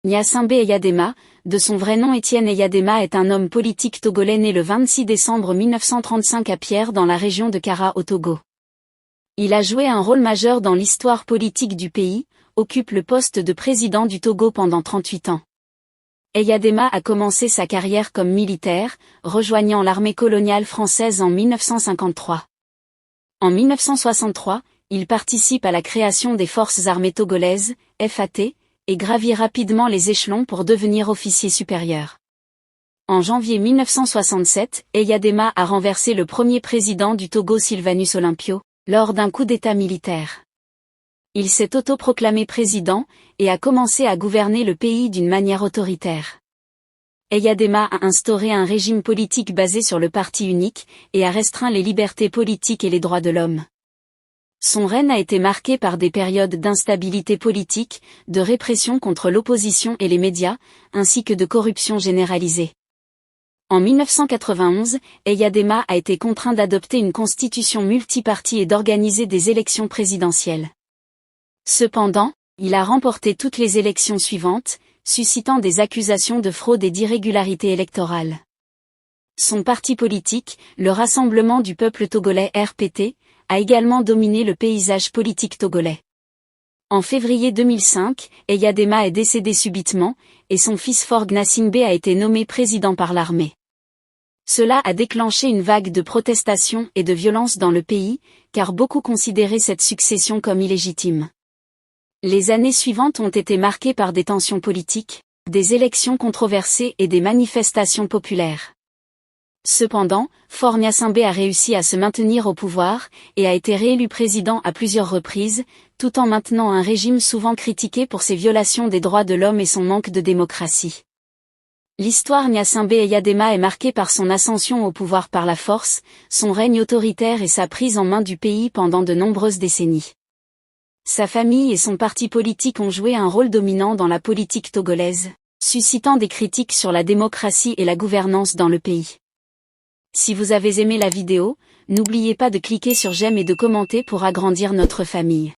Gnassingbé Eyadema, de son vrai nom Étienne Eyadema, est un homme politique togolais né le 26 décembre 1935 à Pierre dans la région de Kara au Togo. Il a joué un rôle majeur dans l'histoire politique du pays, occupe le poste de président du Togo pendant 38 ans. Eyadema a commencé sa carrière comme militaire, rejoignant l'armée coloniale française en 1953. En 1963, il participe à la création des Forces armées togolaises, FAT, et gravit rapidement les échelons pour devenir officier supérieur. En janvier 1967, Eyadema a renversé le premier président du Togo Sylvanus Olympio, lors d'un coup d'État militaire. Il s'est autoproclamé président, et a commencé à gouverner le pays d'une manière autoritaire. Eyadema a instauré un régime politique basé sur le parti unique, et a restreint les libertés politiques et les droits de l'homme. Son règne a été marqué par des périodes d'instabilité politique, de répression contre l'opposition et les médias, ainsi que de corruption généralisée. En 1991, Eyadema a été contraint d'adopter une constitution multipartie et d'organiser des élections présidentielles. Cependant, il a remporté toutes les élections suivantes, suscitant des accusations de fraude et d'irrégularité électorale. Son parti politique, le Rassemblement du peuple togolais RPT, a également dominé le paysage politique togolais. En février 2005, Eyadema est décédé subitement, et son fils Faure Gnassingbé a été nommé président par l'armée. Cela a déclenché une vague de protestations et de violence dans le pays, car beaucoup considéraient cette succession comme illégitime. Les années suivantes ont été marquées par des tensions politiques, des élections controversées et des manifestations populaires. Cependant, Faure Gnassingbé a réussi à se maintenir au pouvoir, et a été réélu président à plusieurs reprises, tout en maintenant un régime souvent critiqué pour ses violations des droits de l'homme et son manque de démocratie. L'histoire Gnassingbé Eyadema est marquée par son ascension au pouvoir par la force, son règne autoritaire et sa prise en main du pays pendant de nombreuses décennies. Sa famille et son parti politique ont joué un rôle dominant dans la politique togolaise, suscitant des critiques sur la démocratie et la gouvernance dans le pays. Si vous avez aimé la vidéo, n'oubliez pas de cliquer sur j'aime et de commenter pour agrandir notre famille.